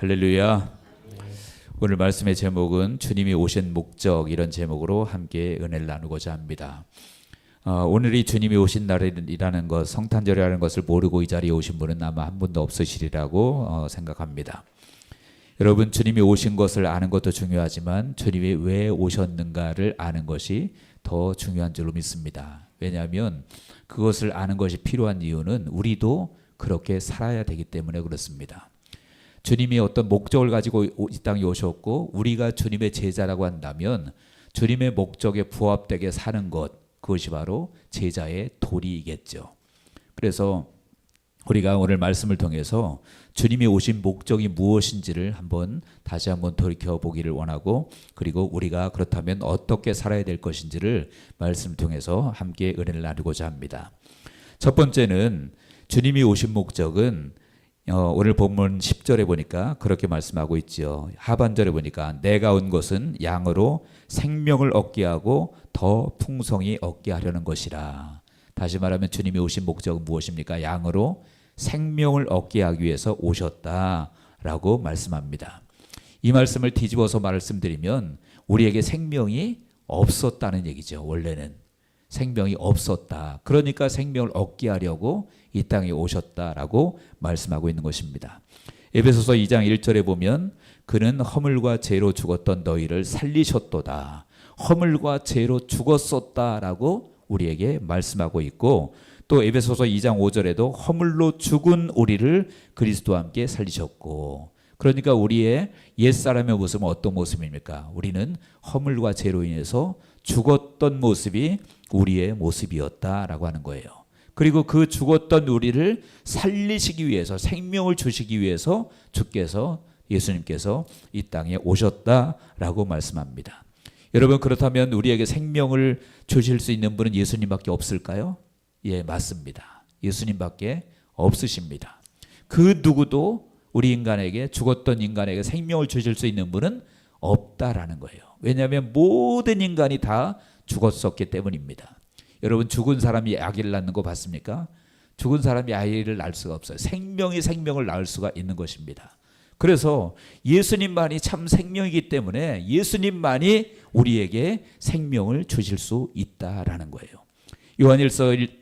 할렐루야. 오늘 말씀의 제목은 주님이 오신 목적, 이런 제목으로 함께 은혜를 나누고자 합니다. 오늘이 주님이 오신 날이라는 것, 성탄절이라는 것을 모르고 이 자리에 오신 분은 아마 한 분도 없으시리라고 생각합니다. 여러분, 주님이 오신 것을 아는 것도 중요하지만 주님이 왜 오셨는가를 아는 것이 더 중요한 줄로 믿습니다. 왜냐하면 그것을 아는 것이 필요한 이유는 우리도 그렇게 살아야 되기 때문에 그렇습니다. 주님이 어떤 목적을 가지고 이 땅에 오셨고 우리가 주님의 제자라고 한다면 주님의 목적에 부합되게 사는 것, 그것이 바로 제자의 도리이겠죠. 그래서 우리가 오늘 말씀을 통해서 주님이 오신 목적이 무엇인지를 다시 한번 돌이켜보기를 원하고, 그리고 우리가 그렇다면 어떻게 살아야 될 것인지를 말씀을 통해서 함께 은혜를 나누고자 합니다. 첫 번째는 주님이 오신 목적은 오늘 본문 10절에 보니까 그렇게 말씀하고 있죠. 하반절에 보니까 내가 온 것은 양으로 생명을 얻게 하고 더 풍성히 얻게 하려는 것이라. 다시 말하면 주님이 오신 목적은 무엇입니까? 양으로 생명을 얻게 하기 위해서 오셨다라고 말씀합니다. 이 말씀을 뒤집어서 말씀드리면 우리에게 생명이 없었다는 얘기죠. 원래는 생명이 없었다. 그러니까 생명을 얻게 하려고 이 땅에 오셨다라고 말씀하고 있는 것입니다. 에베소서 2장 1절에 보면 그는 허물과 죄로 죽었던 너희를 살리셨도다. 허물과 죄로 죽었었다라고 우리에게 말씀하고 있고, 또 에베소서 2장 5절에도 허물로 죽은 우리를 그리스도와 함께 살리셨고, 그러니까 우리의 옛사람의 모습은 어떤 모습입니까? 우리는 허물과 죄로 인해서 죽었던 모습이 우리의 모습이었다라고 하는 거예요. 그리고 그 죽었던 우리를 살리시기 위해서, 생명을 주시기 위해서 주께서, 예수님께서 이 땅에 오셨다라고 말씀합니다. 여러분, 그렇다면 우리에게 생명을 주실 수 있는 분은 예수님밖에 없을까요? 예, 맞습니다. 예수님밖에 없으십니다. 그 누구도 우리 인간에게, 죽었던 인간에게 생명을 주실 수 있는 분은 없다라는 거예요. 왜냐하면 모든 인간이 다 죽었었기 때문입니다. 여러분, 죽은 사람이 아기를 낳는 거 봤습니까? 죽은 사람이 아이를 낳을 수가 없어요. 생명이 생명을 낳을 수가 있는 것입니다. 그래서 예수님만이 참 생명이기 때문에 예수님만이 우리에게 생명을 주실 수 있다라는 거예요.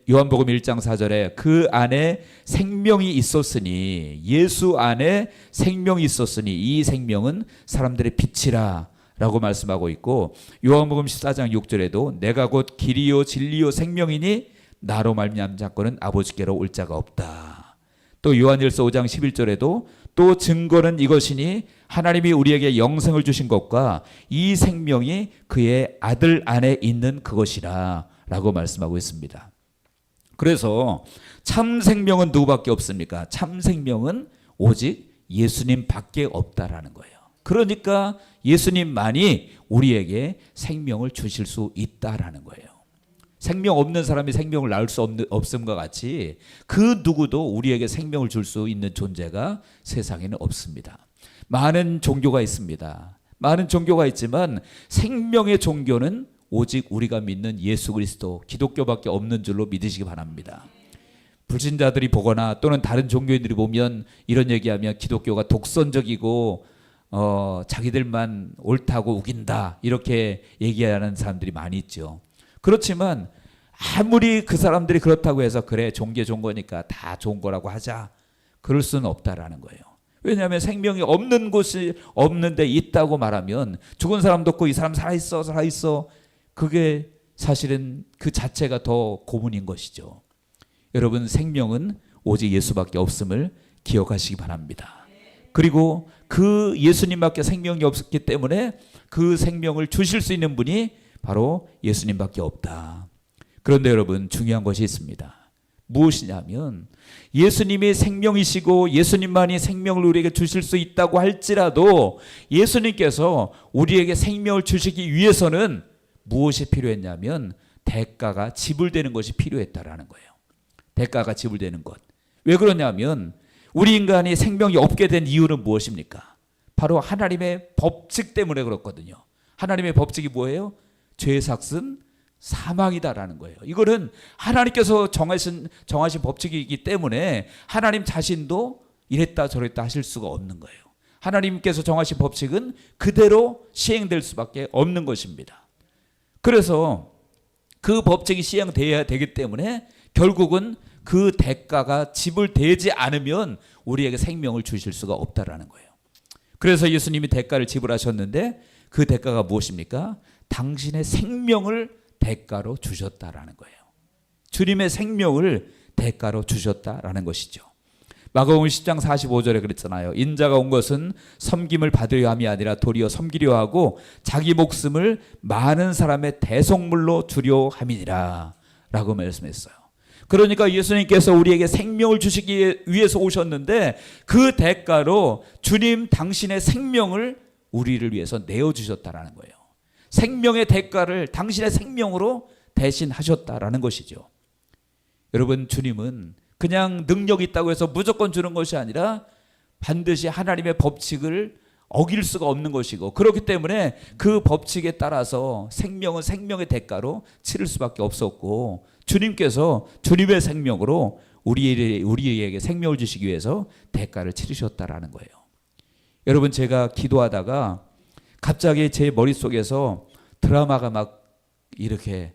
요한복음 1장 4절에 그 안에 생명이 있었으니, 예수 안에 생명이 있었으니 이 생명은 사람들의 빛이라 라고 말씀하고 있고, 요한복음 14장 6절에도 내가 곧 길이요 진리요 생명이니 나로 말미암은 자거는 아버지께로 올 자가 없다. 또 요한일서 5장 11절에도 또 증거는 이것이니 하나님이 우리에게 영생을 주신 것과 이 생명이 그의 아들 안에 있는 그것이라 라고 말씀하고 있습니다. 그래서 참 생명은 누구밖에 없습니까? 참 생명은 오직 예수님 밖에 없다라는 거예요. 그러니까 예수님만이 우리에게 생명을 주실 수 있다라는 거예요. 생명 없는 사람이 생명을 낳을 수 없음과 같이 그 누구도 우리에게 생명을 줄 수 있는 존재가 세상에는 없습니다. 많은 종교가 있습니다. 많은 종교가 있지만 생명의 종교는 오직 우리가 믿는 예수 그리스도, 기독교밖에 없는 줄로 믿으시기 바랍니다. 불신자들이 보거나 또는 다른 종교인들이 보면 이런 얘기하면 기독교가 독선적이고 자기들만 옳다고 우긴다, 이렇게 얘기하는 사람들이 많이 있죠. 그렇지만 아무리 그 사람들이 그렇다고 해서 그래 종교 좋은 거니까 다 좋은 거라고 하자, 그럴 수는 없다라는 거예요. 왜냐하면 생명이 없는 곳이 없는데 있다고 말하면 죽은 사람도 없고 이 사람 살아있어, 그게 사실은 그 자체가 더 고문인 것이죠. 여러분, 생명은 오직 예수밖에 없음을 기억하시기 바랍니다. 그리고 그 예수님밖에 생명이 없었기 때문에 그 생명을 주실 수 있는 분이 바로 예수님밖에 없다. 그런데 여러분, 중요한 것이 있습니다. 무엇이냐면 예수님이 생명이시고 예수님만이 생명을 우리에게 주실 수 있다고 할지라도 예수님께서 우리에게 생명을 주시기 위해서는 무엇이 필요했냐면 대가가 지불되는 것이 필요했다라는 거예요. 대가가 지불되는 것. 왜 그러냐면 우리 인간이 생명이 없게 된 이유는 무엇입니까? 바로 하나님의 법칙 때문에 그렇거든요. 하나님의 법칙이 뭐예요? 죄의 삭은 사망이다라는 거예요. 이거는 하나님께서 정하신 법칙이기 때문에 하나님 자신도 이랬다 저랬다 하실 수가 없는 거예요. 하나님께서 정하신 법칙은 그대로 시행될 수밖에 없는 것입니다. 그래서 그 법칙이 시행돼야 되기 때문에 결국은 그 대가가 지불되지 않으면 우리에게 생명을 주실 수가 없다라는 거예요. 그래서 예수님이 대가를 지불하셨는데 그 대가가 무엇입니까? 당신의 생명을 대가로 주셨다라는 거예요. 주님의 생명을 대가로 주셨다라는 것이죠. 마가복음 10장 45절에 그랬잖아요. 인자가 온 것은 섬김을 받으려 함이 아니라 도리어 섬기려 하고 자기 목숨을 많은 사람의 대속물로 주려 함이니라 라고 말씀했어요. 그러니까 예수님께서 우리에게 생명을 주시기 위해서 오셨는데 그 대가로 주님 당신의 생명을 우리를 위해서 내어주셨다라는 거예요. 생명의 대가를 당신의 생명으로 대신하셨다라는 것이죠. 여러분, 주님은 그냥 능력이 있다고 해서 무조건 주는 것이 아니라 반드시 하나님의 법칙을 어길 수가 없는 것이고, 그렇기 때문에 그 법칙에 따라서 생명은 생명의 대가로 치를 수밖에 없었고, 주님께서 주님의 생명으로 우리에게 생명을 주시기 위해서 대가를 치르셨다라는 거예요. 여러분, 제가 기도하다가 갑자기 제 머릿속에서 드라마가 막 이렇게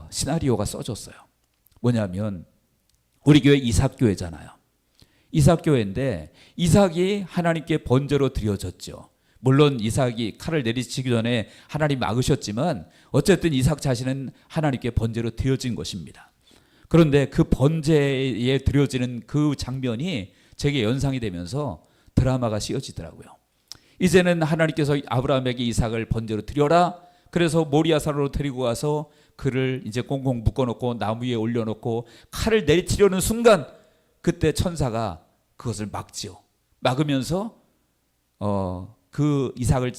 시나리오가 써졌어요. 뭐냐면 우리 교회 이삭교회잖아요. 이삭교회인데 이삭이 하나님께 번제로 드려졌죠. 물론 이삭이 칼을 내리치기 전에 하나님 막으셨지만 어쨌든 이삭 자신은 하나님께 번제로 드려진 것입니다. 그런데 그 번제에 드려지는 그 장면이 제게 연상이 되면서 드라마가 씌워지더라고요. 이제는 하나님께서 아브라함에게 이삭을 번제로 드려라. 그래서 모리아산으로 데리고 가서 그를 이제 꽁꽁 묶어놓고 나무 위에 올려놓고 칼을 내리치려는 순간 그때 천사가 그것을 막지요. 막으면서 그 이삭을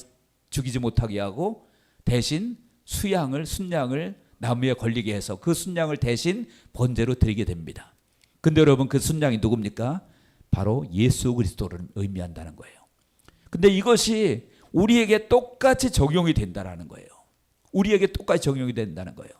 죽이지 못하게 하고 대신 순양을 나무에 걸리게 해서 그 순양을 대신 번제로 드리게 됩니다. 근데 여러분, 그 순양이 누굽니까? 바로 예수 그리스도를 의미한다는 거예요. 근데 이것이 우리에게 똑같이 적용이 된다는 거예요. 우리에게 똑같이 적용이 된다는 거예요.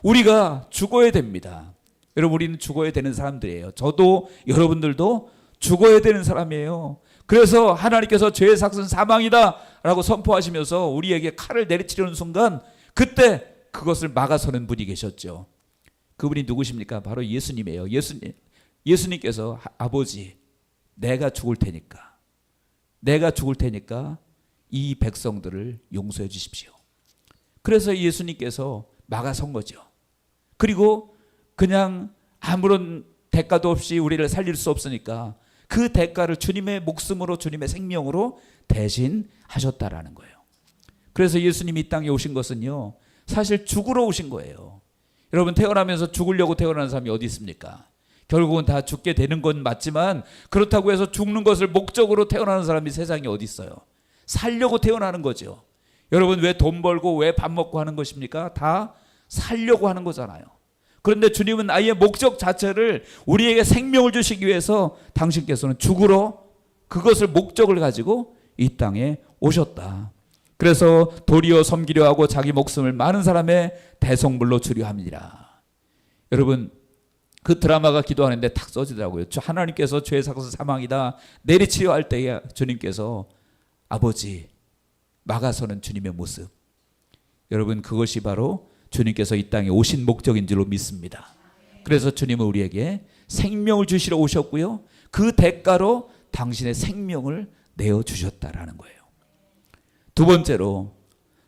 우리가 죽어야 됩니다. 여러분, 우리는 죽어야 되는 사람들이에요. 저도 여러분들도 죽어야 되는 사람이에요. 그래서 하나님께서 죄의 삭은 사망이다 라고 선포하시면서 우리에게 칼을 내리치려는 순간 그때 그것을 막아서는 분이 계셨죠. 그분이 누구십니까? 바로 예수님이에요. 예수님께서 아버지, 내가 죽을 테니까 이 백성들을 용서해 주십시오. 그래서 예수님께서 막아선 거죠. 그리고 그냥 아무런 대가도 없이 우리를 살릴 수 없으니까 그 대가를 주님의 목숨으로, 주님의 생명으로 대신하셨다라는 거예요. 그래서 예수님이 이 땅에 오신 것은요, 사실 죽으러 오신 거예요. 여러분, 태어나면서 죽으려고 태어나는 사람이 어디 있습니까? 결국은 다 죽게 되는 건 맞지만 그렇다고 해서 죽는 것을 목적으로 태어나는 사람이 세상에 어디 있어요? 살려고 태어나는 거죠. 여러분, 왜 돈 벌고 왜 밥 먹고 하는 것입니까? 다 살려고 하는 거잖아요. 그런데 주님은 아예 목적 자체를 우리에게 생명을 주시기 위해서 당신께서는 죽으러 그것을 목적을 가지고 이 땅에 오셨다. 그래서 도리어 섬기려 하고 자기 목숨을 많은 사람의 대속물로 주려 함이라. 여러분, 그 드라마가 기도하는데 탁 써지더라고요. 하나님께서 죄의 삭은 사망이다 내리치려 할 때에 주님께서 아버지, 막아서는 주님의 모습. 여러분, 그것이 바로 주님께서 이 땅에 오신 목적인 줄로 믿습니다. 그래서 주님은 우리에게 생명을 주시러 오셨고요, 그 대가로 당신의 생명을 내어주셨다라는 거예요. 두 번째로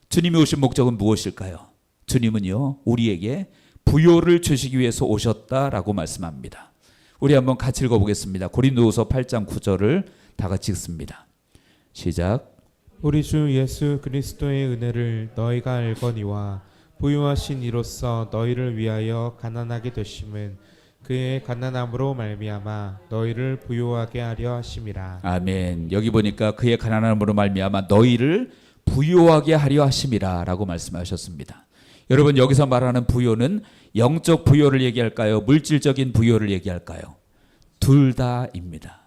주님이 오신 목적은 무엇일까요? 주님은요, 우리에게 부요를 주시기 위해서 오셨다라고 말씀합니다. 우리 한번 같이 읽어보겠습니다. 고린도후서 8장 9절을 다 같이 읽습니다. 시작. 우리 주 예수 그리스도의 은혜를 너희가 알거니와 부유하신 이로써 너희를 위하여 가난하게 되심은 그의 가난함으로 말미암아 너희를 부유하게 하려 하심이라. 아멘. 여기 보니까 그의 가난함으로 말미암아 너희를 부유하게 하려 하심이라 라고 말씀하셨습니다. 여러분, 여기서 말하는 부요는 영적 부요를 얘기할까요? 물질적인 부요를 얘기할까요? 둘 다입니다.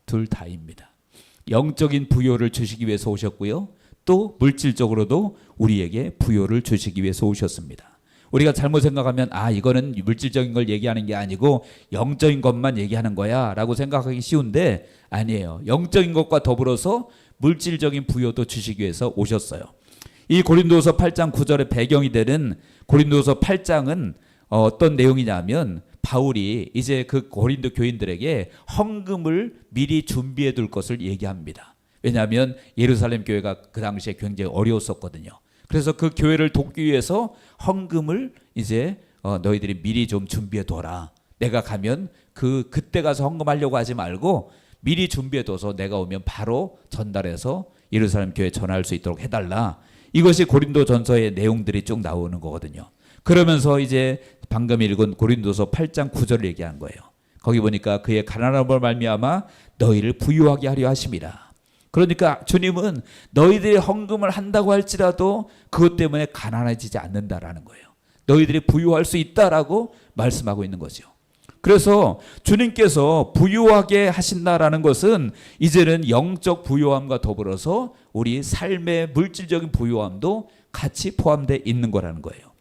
둘 다입니다. 영적인 부요를 주시기 위해서 오셨고요, 또 물질적으로도 우리에게 부요를 주시기 위해서 오셨습니다. 우리가 잘못 생각하면 이거는 물질적인 걸 얘기하는 게 아니고 영적인 것만 얘기하는 거야 라고 생각하기 쉬운데 아니에요. 영적인 것과 더불어서 물질적인 부여도 주시기 위해서 오셨어요. 이 고린도서 8장 9절의 배경이 되는 고린도서 8장은 어떤 내용이냐면 바울이 이제 그 고린도 교인들에게 헌금을 미리 준비해 둘 것을 얘기합니다. 왜냐하면 예루살렘 교회가 그 당시에 굉장히 어려웠었거든요. 그래서 그 교회를 돕기 위해서 헌금을 이제 너희들이 미리 좀 준비해 둬라. 내가 가면 그때 가서 헌금하려고 하지 말고 미리 준비해 둬서 내가 오면 바로 전달해서 예루살렘 교회에 전할 수 있도록 해달라. 이것이 고린도 전서의 내용들이 쭉 나오는 거거든요. 그러면서 이제 방금 읽은 고린도서 8장 9절을 얘기한 거예요. 거기 보니까 그의 가난함을 말미암아 너희를 부유하게 하려 하심이라. 그러니까 주님은 너희들이 헌금을 한다고 할지라도 그것 때문에 가난해지지 않는다라는 거예요. 너희들이 부유할 수 있다라고 말씀하고 있는 거죠. 그래서 주님께서 부유하게 하신다라는 것은 이제는 영적 부유함과 더불어서 우리 삶의 물질적인 부유함도 같이 포함되어 있는 거라는 거예요.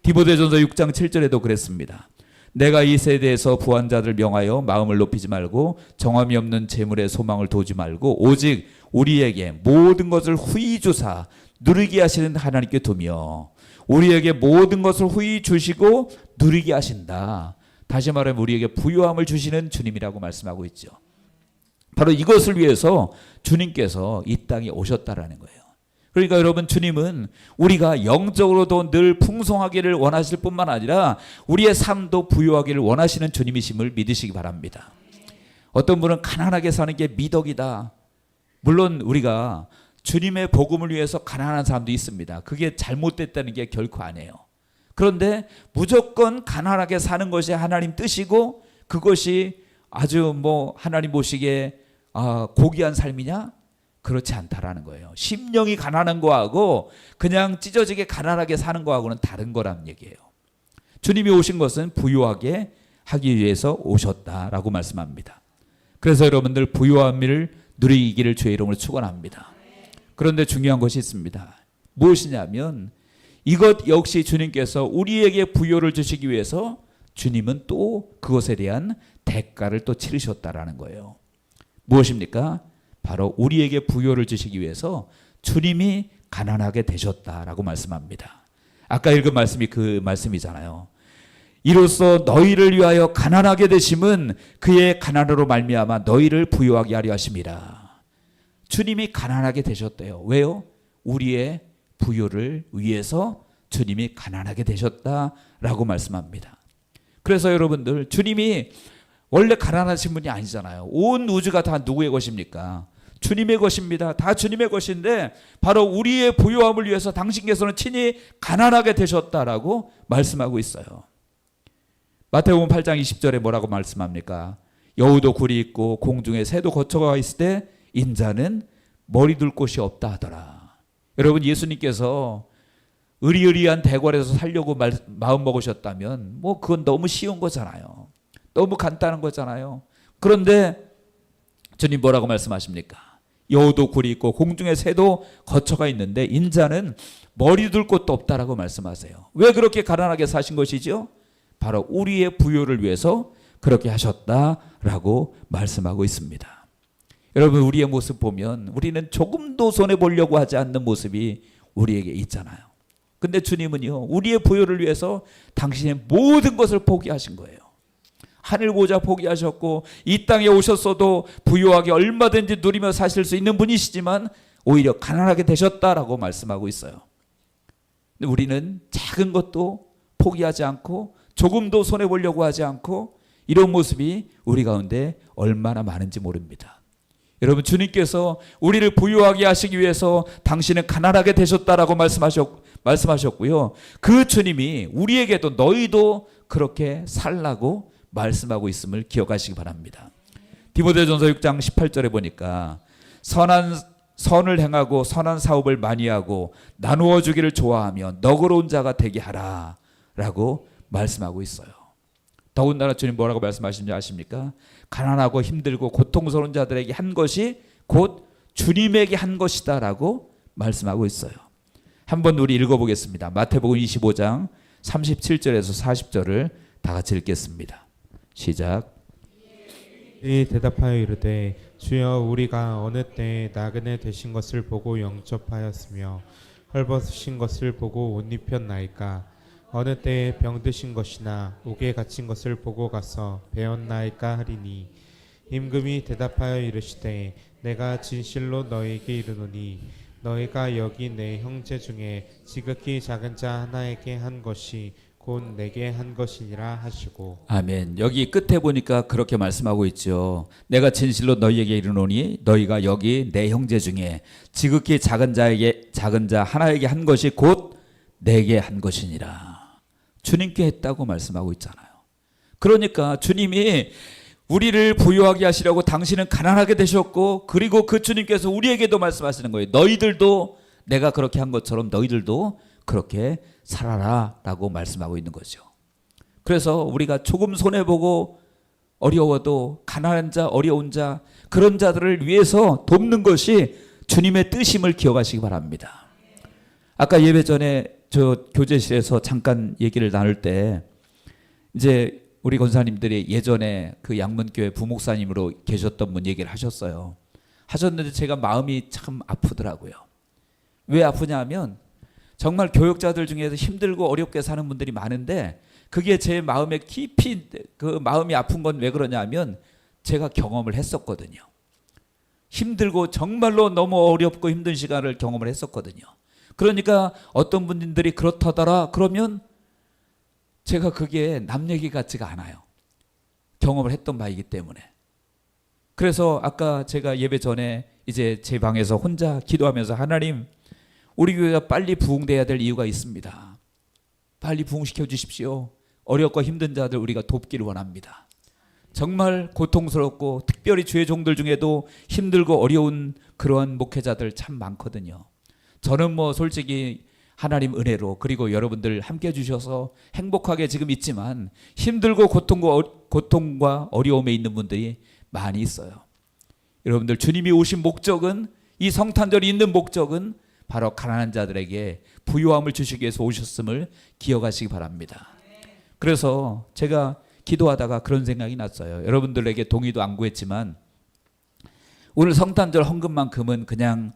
디모데전서 6장 7절에도 그랬습니다. 내가 이 세대에서 부한 자들 명하여 마음을 높이지 말고 정함이 없는 재물에 소망을 두지 말고 오직 우리에게 모든 것을 후히 주사 누리게 하시는 하나님께 두며 우리에게 모든 것을 후히 주시고 누리게 하신다. 다시 말하면 우리에게 부유함을 주시는 주님이라고 말씀하고 있죠. 바로 이것을 위해서 주님께서 이 땅에 오셨다라는 거예요. 그러니까 여러분, 주님은 우리가 영적으로도 늘 풍성하기를 원하실 뿐만 아니라 우리의 삶도 부유하기를 원하시는 주님이심을 믿으시기 바랍니다. 어떤 분은 가난하게 사는 게 미덕이다. 물론 우리가 주님의 복음을 위해서 가난한 사람도 있습니다. 그게 잘못됐다는 게 결코 아니에요. 그런데 무조건 가난하게 사는 것이 하나님 뜻이고 그것이 아주 하나님 보시기에 고귀한 삶이냐? 그렇지 않다라는 거예요. 심령이 가난한 거하고 그냥 찢어지게 가난하게 사는 거하고는 다른 거란 얘기예요. 주님이 오신 것은 부유하게 하기 위해서 오셨다라고 말씀합니다. 그래서 여러분들 부유함을 누리기를 주의 이름으로 축원합니다. 그런데 중요한 것이 있습니다. 무엇이냐면 이것 역시 주님께서 우리에게 부요를 주시기 위해서 주님은 또 그것에 대한 대가를 또 치르셨다라는 거예요. 무엇입니까? 바로 우리에게 부요를 주시기 위해서 주님이 가난하게 되셨다라고 말씀합니다. 아까 읽은 말씀이 그 말씀이잖아요. 이로써 너희를 위하여 가난하게 되심은 그의 가난으로 말미암아 너희를 부요하게 하려 하심이라. 주님이 가난하게 되셨대요. 왜요? 우리의 부요를 위해서 주님이 가난하게 되셨다라고 말씀합니다. 그래서 여러분들, 주님이 원래 가난하신 분이 아니잖아요. 온 우주가 다 누구의 것입니까? 주님의 것입니다. 다 주님의 것인데 바로 우리의 부요함을 위해서 당신께서는 친히 가난하게 되셨다라고 말씀하고 있어요. 마태복음 8장 20절에 뭐라고 말씀합니까? 여우도 굴이 있고 공중에 새도 거처가 있을 때 인자는 머리 둘 곳이 없다 하더라. 여러분, 예수님께서 의리의리한 대궐에서 살려고 마음 먹으셨다면 그건 너무 쉬운 거잖아요. 너무 간단한 거잖아요. 그런데 주님 뭐라고 말씀하십니까? 여우도 굴이 있고 공중에 새도 거처가 있는데 인자는 머리 둘 곳도 없다라고 말씀하세요. 왜 그렇게 가난하게 사신 것이죠? 바로 우리의 부요를 위해서 그렇게 하셨다라고 말씀하고 있습니다. 여러분, 우리의 모습 보면 우리는 조금도 손해보려고 하지 않는 모습이 우리에게 있잖아요. 근데 주님은요, 우리의 부요를 위해서 당신의 모든 것을 포기하신 거예요. 하늘 보좌 포기하셨고 이 땅에 오셨어도 부유하게 얼마든지 누리며 사실 수 있는 분이시지만 오히려 가난하게 되셨다라고 말씀하고 있어요. 근데 우리는 작은 것도 포기하지 않고 조금도 손해보려고 하지 않고 이런 모습이 우리 가운데 얼마나 많은지 모릅니다. 여러분, 주님께서 우리를 부유하게 하시기 위해서 당신은 가난하게 되셨다라고 말씀하셨고요. 그 주님이 우리에게도 너희도 그렇게 살라고 말씀하고 있음을 기억하시기 바랍니다. 디모데전서 6장 18절에 보니까 선을 행하고 선한 사업을 많이 하고 나누어 주기를 좋아하며 너그러운 자가 되게 하라 라고 말씀하고 있어요. 더군다나 주님 뭐라고 말씀하시는지 아십니까? 가난하고 힘들고 고통스러운 자들에게 한 것이 곧 주님에게 한 것이다 라고 말씀하고 있어요. 한번 우리 읽어보겠습니다. 마태복음 25장 37절에서 40절을 다 같이 읽겠습니다. 시작. 이 대답하여 이르되 주여 우리가 어느 때에 나그네 되신 것을 보고 영접하였으며 헐벗으신 것을 보고 옷 입혔나이까 어느 때에 병드신 것이나 옥에 갇힌 것을 보고 가서 배웠나이까 하리니 임금이 대답하여 이르시되 내가 진실로 너희에게 이르노니 너희가 여기 내 형제 중에 지극히 작은 자 하나에게 한 것이 곧 내게 한 것이니라 하시고. 아멘. 여기 끝에 보니까 그렇게 말씀하고 있죠. 내가 진실로 너희에게 이르노니 너희가 여기 내 형제 중에 지극히 작은 자 하나에게 한 것이 곧 내게 한 것이니라. 주님께 했다고 말씀하고 있잖아요. 그러니까 주님이 우리를 부유하게 하시려고 당신은 가난하게 되셨고, 그리고 그 주님께서 우리에게도 말씀하시는 거예요. 너희들도 내가 그렇게 한 것처럼 너희들도 그렇게 살아라 라고 말씀하고 있는 거죠. 그래서 우리가 조금 손해보고 어려워도 가난한 자, 어려운 자, 그런 자들을 위해서 돕는 것이 주님의 뜻임을 기억하시기 바랍니다. 아까 예배 전에 저 교제실에서 잠깐 얘기를 나눌 때 이제 우리 권사님들이 예전에 그 양문교회 부목사님으로 계셨던 분 얘기를 하셨는데 제가 마음이 참 아프더라고요. 왜 아프냐 하면 정말 교역자들 중에서 힘들고 어렵게 사는 분들이 많은데 그게 제 마음에 깊이 그 마음이 아픈 건 왜 그러냐 하면 제가 경험을 했었거든요. 힘들고 정말로 너무 어렵고 힘든 시간을 경험을 했었거든요. 그러니까 어떤 분들이 그렇다더라 그러면 제가 그게 남 얘기 같지가 않아요. 경험을 했던 바이기 때문에. 그래서 아까 제가 예배 전에 이제 제 방에서 혼자 기도하면서 하나님, 우리 교회가 빨리 부흥돼야 될 이유가 있습니다. 빨리 부흥시켜 주십시오. 어렵고 힘든 자들 우리가 돕기를 원합니다. 정말 고통스럽고 특별히 주의 종들 중에도 힘들고 어려운 그러한 목회자들 참 많거든요. 저는 뭐 솔직히 하나님 은혜로 그리고 여러분들 함께 해주셔서 행복하게 지금 있지만 힘들고 고통과 어려움에 있는 분들이 많이 있어요. 여러분들 주님이 오신 목적은, 이 성탄절이 있는 목적은 바로 가난한 자들에게 부유함을 주시기 위해서 오셨음을 기억하시기 바랍니다. 그래서 제가 기도하다가 그런 생각이 났어요. 여러분들에게 동의도 안 구했지만 오늘 성탄절 헌금만큼은 그냥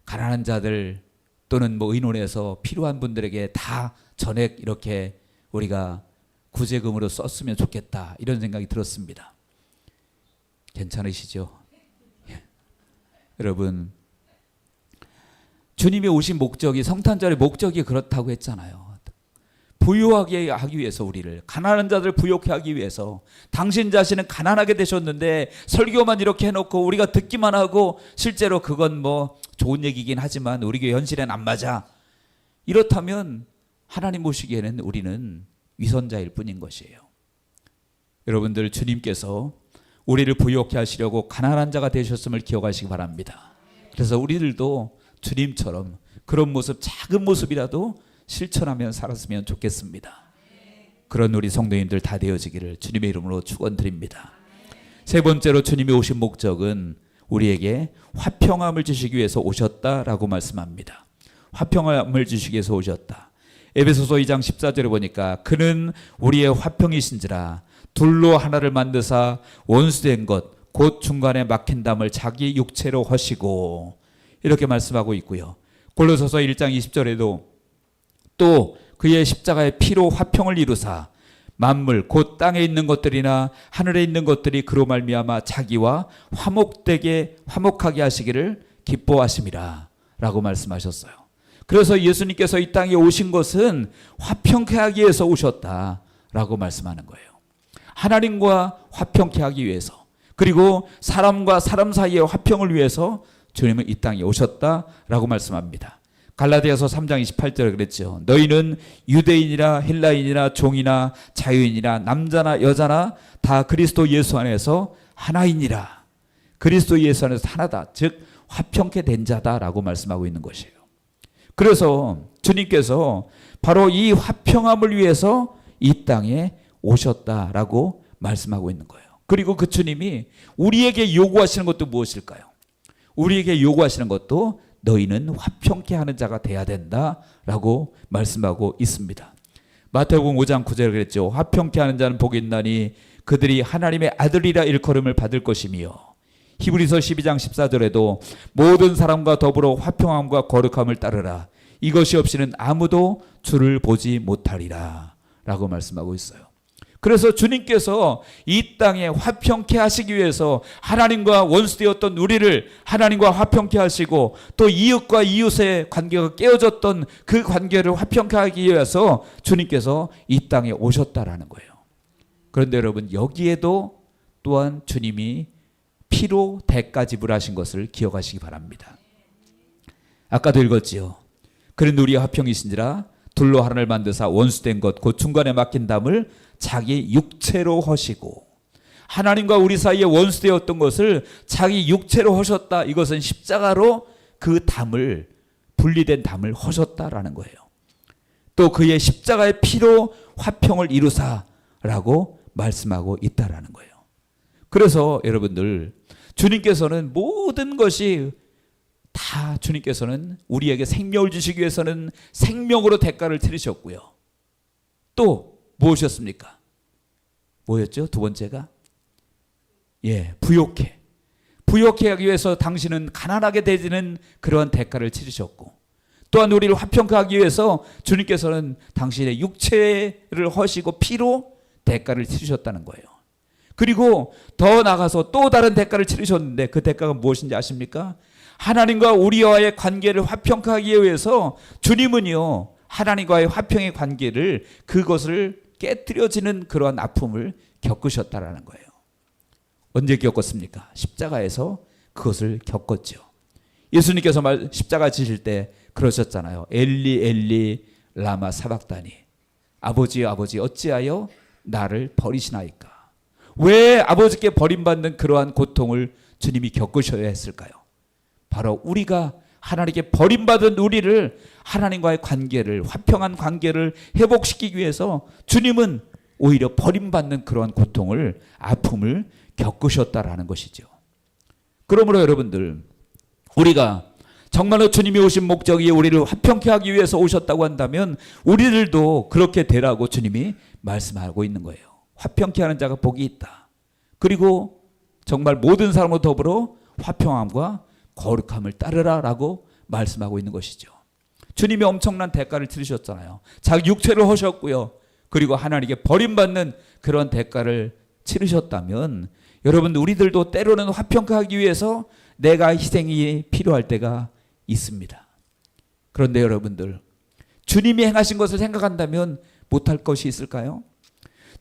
가난한 자들 또는 뭐 의논해서 필요한 분들에게 다 전액 이렇게 우리가 구제금으로 썼으면 좋겠다, 이런 생각이 들었습니다. 괜찮으시죠? 여러분, 주님이 오신 목적이, 성탄절의 목적이 그렇다고 했잖아요. 부유하게 하기 위해서, 우리를 가난한 자들 부유하게 하기 위해서. 당신 자신은 가난하게 되셨는데 설교만 이렇게 해놓고 우리가 듣기만 하고 실제로 그건 뭐 좋은 얘기긴 하지만 우리 교회 현실엔 안 맞아. 이렇다면 하나님 보시기에는 우리는 위선자일 뿐인 것이에요. 여러분들, 주님께서 우리를 부유하게 하시려고 가난한 자가 되셨음을 기억하시기 바랍니다. 그래서 우리들도 주님처럼 그런 모습, 작은 모습이라도 실천하면 살았으면 좋겠습니다. 그런 우리 성도님들 다 되어지기를 주님의 이름으로 축원드립니다. 세 번째로 주님이 오신 목적은 우리에게 화평함을 주시기 위해서 오셨다라고 말씀합니다. 화평함을 주시기 위해서 오셨다. 에베소서 2장 14절에 보니까 그는 우리의 화평이신지라 둘로 하나를 만드사 원수된 것 곧 중간에 막힌 담을 자기 육체로 허시고, 이렇게 말씀하고 있고요. 골로새서 1장 20절에도 또 그의 십자가의 피로 화평을 이루사 만물 곧 땅에 있는 것들이나 하늘에 있는 것들이 그로 말미암아 자기와 화목하게 하시기를 기뻐하심이라 라고 말씀하셨어요. 그래서 예수님께서 이 땅에 오신 것은 화평케 하기 위해서 오셨다라고 말씀하는 거예요. 하나님과 화평케 하기 위해서, 그리고 사람과 사람 사이의 화평을 위해서 주님은 이 땅에 오셨다라고 말씀합니다. 갈라디아서 3장 28절에 그랬죠. 너희는 유대인이나 헬라인이나 종이나 자유인이나 남자나 여자나 다 그리스도 예수 안에서 하나이니라. 그리스도 예수 안에서 하나다. 즉 화평케 된 자다라고 말씀하고 있는 것이에요. 그래서 주님께서 바로 이 화평함을 위해서 이 땅에 오셨다라고 말씀하고 있는 거예요. 그리고 그 주님이 우리에게 요구하시는 것도 무엇일까요? 우리에게 요구하시는 것도 너희는 화평케 하는 자가 돼야 된다라고 말씀하고 있습니다. 마태복음 5장 9절에 그랬죠. 화평케 하는 자는 복이 있나니 그들이 하나님의 아들이라 일컬음을 받을 것이며, 히브리서 12장 14절에도 모든 사람과 더불어 화평함과 거룩함을 따르라. 이것이 없이는 아무도 주를 보지 못하리라 라고 말씀하고 있어요. 그래서 주님께서 이 땅에 화평케 하시기 위해서 하나님과 원수되었던 우리를 하나님과 화평케 하시고, 또 이웃과 이웃의 관계가 깨어졌던 그 관계를 화평케 하기 위해서 주님께서 이 땅에 오셨다라는 거예요. 그런데 여러분, 여기에도 또한 주님이 피로 대가 지불하신 것을 기억하시기 바랍니다. 아까도 읽었지요. 그런 우리의 화평이신지라 둘로 하나를 만드사 원수된 것 곧 중간에 막힌 담을 자기 육체로 허시고, 하나님과 우리 사이에 원수되었던 것을 자기 육체로 허셨다. 이것은 십자가로 그 담을, 분리된 담을 허셨다라는 거예요. 또 그의 십자가의 피로 화평을 이루사라고 말씀하고 있다라는 거예요. 그래서 여러분들, 주님께서는 모든 것이 다, 주님께서는 우리에게 생명을 주시기 위해서는 생명으로 대가를 치르셨고요. 또 무엇이었습니까? 뭐였죠? 두 번째가 부욕해 하기 위해서 당신은 가난하게 되지는 그러한 대가를 치르셨고, 또한 우리를 화평케 하기 위해서 주님께서는 당신의 육체를 허시고 피로 대가를 치르셨다는 거예요. 그리고 더 나가서 또 다른 대가를 치르셨는데, 그 대가가 무엇인지 아십니까? 하나님과 우리와의 관계를 화평케 하기 위해서 주님은요, 하나님과의 화평의 관계를, 그것을 깨뜨려지는 그러한 아픔을 겪으셨다라는 거예요. 언제 겪었습니까? 십자가에서 그것을 겪었죠. 예수님께서 십자가 지실 때 그러셨잖아요. 엘리 엘리 라마 사박다니, 아버지 아버지 어찌하여 나를 버리시나이까. 왜 아버지께 버림받는 그러한 고통을 주님이 겪으셔야 했을까요? 바로 우리가 하나님께 버림받은 우리를, 하나님과의 관계를, 화평한 관계를 회복시키기 위해서 주님은 오히려 버림받는 그러한 고통을, 아픔을 겪으셨다라는 것이죠. 그러므로 여러분들, 우리가 정말로 주님이 오신 목적이 우리를 화평케 하기 위해서 오셨다고 한다면 우리들도 그렇게 되라고 주님이 말씀하고 있는 거예요. 화평케 하는 자가 복이 있다. 그리고 정말 모든 사람과 더불어 화평함과 거룩함을 따르라라고 말씀하고 있는 것이죠. 주님이 엄청난 대가를 치르셨잖아요. 자기 육체를 허셨고요. 그리고 하나님께 버림받는 그런 대가를 치르셨다면, 여러분, 우리들도 때로는 화평케 하기 위해서 내가 희생이 필요할 때가 있습니다. 그런데 여러분들, 주님이 행하신 것을 생각한다면 못할 것이 있을까요?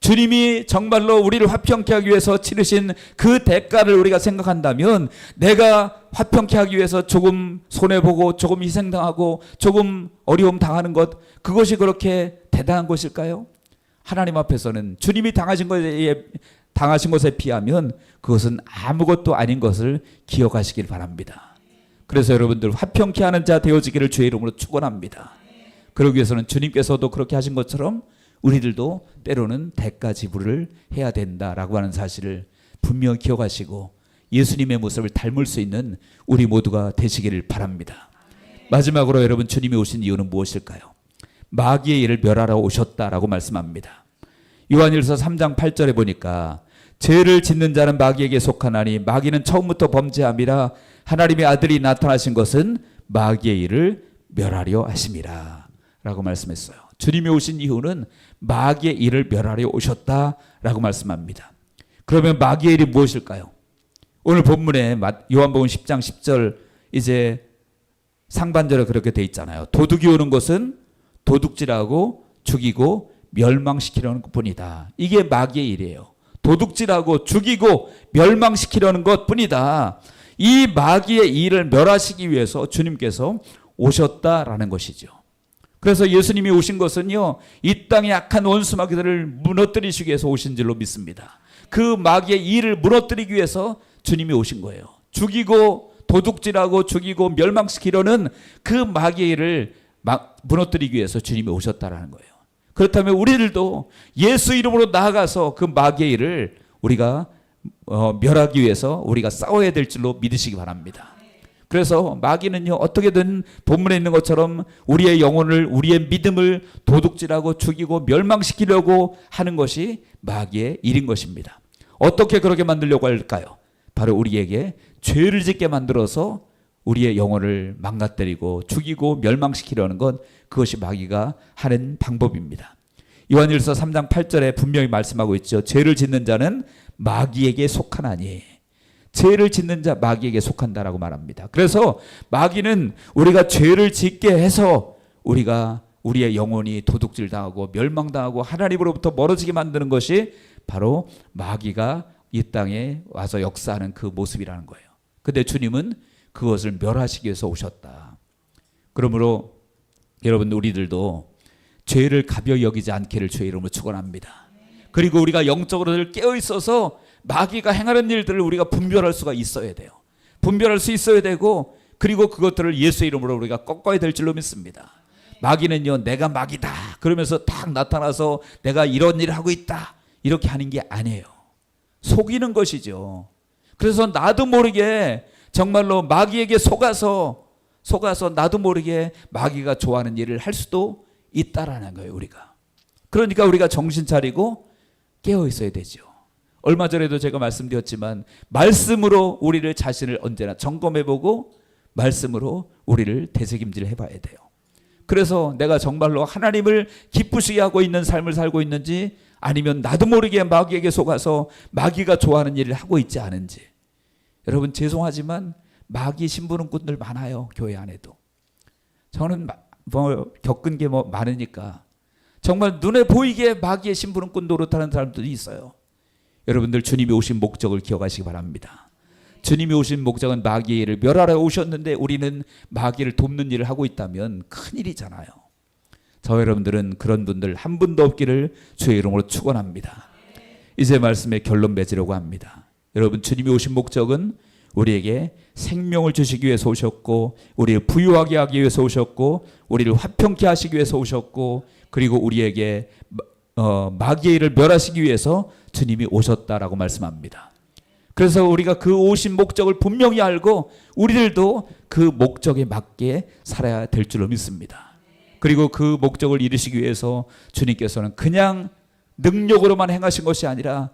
주님이 정말로 우리를 화평케 하기 위해서 치르신 그 대가를 우리가 생각한다면, 내가 화평케 하기 위해서 조금 손해보고 조금 희생당하고 조금 어려움 당하는 것, 그것이 그렇게 대단한 것일까요? 하나님 앞에서는 주님이 당하신 것에 비하면 그것은 아무것도 아닌 것을 기억하시길 바랍니다. 그래서 여러분들, 화평케 하는 자 되어지기를 주의 이름으로 축원합니다. 그러기 위해서는 주님께서도 그렇게 하신 것처럼 우리들도 때로는 대가 지불을 해야 된다라고 하는 사실을 분명히 기억하시고 예수님의 모습을 닮을 수 있는 우리 모두가 되시기를 바랍니다. 마지막으로 여러분, 주님이 오신 이유는 무엇일까요? 마귀의 일을 멸하러 오셨다라고 말씀합니다. 요한일서 3장 8절에 보니까 죄를 짓는 자는 마귀에게 속하나니 마귀는 처음부터 범죄함이라 하나님의 아들이 나타나신 것은 마귀의 일을 멸하려 하심이라 라고 말씀했어요. 주님이 오신 이유는 마귀의 일을 멸하려 오셨다라고 말씀합니다. 그러면 마귀의 일이 무엇일까요? 오늘 본문에 요한복음 10장 10절 이제 상반절에 그렇게 돼 있잖아요. 도둑이 오는 것은 도둑질하고 죽이고 멸망시키려는 것뿐이다. 이게 마귀의 일이에요. 도둑질하고 죽이고 멸망시키려는 것뿐이다. 이 마귀의 일을 멸하시기 위해서 주님께서 오셨다라는 것이죠. 그래서 예수님이 오신 것은요, 이 땅의 악한 원수 마귀들을 무너뜨리시기 위해서 오신 줄로 믿습니다. 그 마귀의 일을 무너뜨리기 위해서 주님이 오신 거예요. 죽이고 도둑질하고 죽이고 멸망시키려는 그 마귀의 일을 무너뜨리기 위해서 주님이 오셨다라는 거예요. 그렇다면 우리들도 예수 이름으로 나아가서 그 마귀의 일을 우리가 멸하기 위해서 우리가 싸워야 될 줄로 믿으시기 바랍니다. 그래서 마귀는요, 어떻게든 본문에 있는 것처럼 우리의 영혼을, 우리의 믿음을 도둑질하고 죽이고 멸망시키려고 하는 것이 마귀의 일인 것입니다. 어떻게 그렇게 만들려고 할까요? 바로 우리에게 죄를 짓게 만들어서 우리의 영혼을 망가뜨리고 죽이고 멸망시키려는 것, 그것이 마귀가 하는 방법입니다. 요한일서 3장 8절에 분명히 말씀하고 있죠. 죄를 짓는 자는 마귀에게 속하나니. 죄를 짓는 자 마귀에게 속한다라고 말합니다. 그래서 마귀는 우리가 죄를 짓게 해서 우리가 우리의 영혼이 도둑질 당하고 멸망당하고 하나님으로부터 멀어지게 만드는 것이 바로 마귀가 이 땅에 와서 역사하는 그 모습이라는 거예요. 근데 주님은 그것을 멸하시기 위해서 오셨다. 그러므로 여러분, 우리들도 죄를 가벼이 여기지 않기를 주의 이름으로 축원합니다. 그리고 우리가 영적으로 깨어 있어서 마귀가 행하는 일들을 우리가 분별할 수가 있어야 돼요. 분별할 수 있어야 되고, 그리고 그것들을 예수의 이름으로 우리가 꺾어야 될 줄로 믿습니다. 마귀는요, 내가 마귀다 그러면서 딱 나타나서 내가 이런 일을 하고 있다 이렇게 하는 게 아니에요. 속이는 것이죠. 그래서 나도 모르게 정말로 마귀에게 속아서 나도 모르게 마귀가 좋아하는 일을 할 수도 있다라는 거예요, 우리가. 그러니까 우리가 정신 차리고 깨어 있어야 되죠. 얼마 전에도 제가 말씀드렸지만, 말씀으로 우리를 자신을 언제나 점검해보고 말씀으로 우리를 되새김질 해봐야 돼요. 그래서 내가 정말로 하나님을 기쁘시게 하고 있는 삶을 살고 있는지, 아니면 나도 모르게 마귀에게 속아서 마귀가 좋아하는 일을 하고 있지 않은지. 여러분, 죄송하지만 마귀 심부름꾼들 많아요, 교회 안에도. 저는 겪은 게 많으니까 정말 눈에 보이게 마귀의 심부름꾼 노릇하는 사람들이 있어요. 여러분들, 주님이 오신 목적을 기억하시기 바랍니다. 주님이 오신 목적은 마귀를 멸하러 오셨는데 우리는 마귀를 돕는 일을 하고 있다면 큰일이잖아요. 저 여러분들은 그런 분들 한 분도 없기를 주의 이름으로 축원합니다. 이제 말씀의 결론 맺으려고 합니다. 여러분, 주님이 오신 목적은 우리에게 생명을 주시기 위해서 오셨고, 우리를 부유하게 하기 위해서 오셨고, 우리를 화평케 하시기 위해서 오셨고, 그리고 우리에게 마귀의 일을 멸하시기 위해서 주님이 오셨다라고 말씀합니다. 그래서 우리가 그 오신 목적을 분명히 알고 우리들도 그 목적에 맞게 살아야 될 줄로 믿습니다. 그리고 그 목적을 이루시기 위해서 주님께서는 그냥 능력으로만 행하신 것이 아니라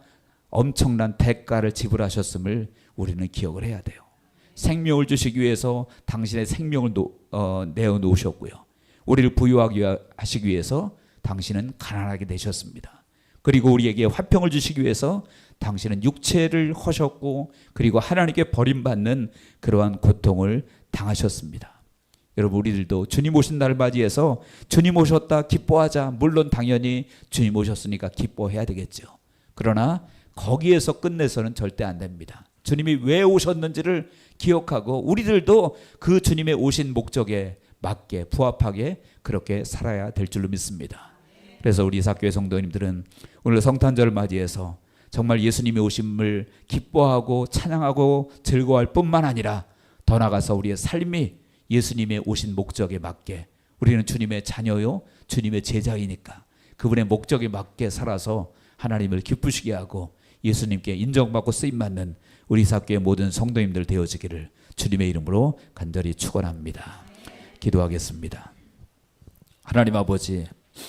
엄청난 대가를 지불하셨음을 우리는 기억을 해야 돼요. 생명을 주시기 위해서 당신의 생명을 내어놓으셨고요. 우리를 부유하게 하시기 위해서 당신은 가난하게 되셨습니다. 그리고 우리에게 화평을 주시기 위해서 당신은 육체를 허셨고, 그리고 하나님께 버림받는 그러한 고통을 당하셨습니다. 여러분, 우리들도 주님 오신 날을 맞이해서 주님 오셨다 기뻐하자. 물론 당연히 주님 오셨으니까 기뻐해야 되겠죠. 그러나 거기에서 끝내서는 절대 안 됩니다. 주님이 왜 오셨는지를 기억하고 우리들도 그 주님의 오신 목적에 맞게 부합하게 그렇게 살아야 될 줄로 믿습니다. 그래서 우리 이삭교회 성도님들은 오늘 성탄절을 맞이해서 정말 예수님의 오심을 기뻐하고 찬양하고 즐거워할 뿐만 아니라 더 나아가서 우리의 삶이 예수님의 오신 목적에 맞게, 우리는 주님의 자녀요 주님의 제자이니까 그분의 목적에 맞게 살아서 하나님을 기쁘시게 하고 예수님께 인정받고 쓰임받는 우리 이삭교회 모든 성도님들 되어지기를 주님의 이름으로 간절히 축원합니다. 기도하겠습니다. 하나님 아버지,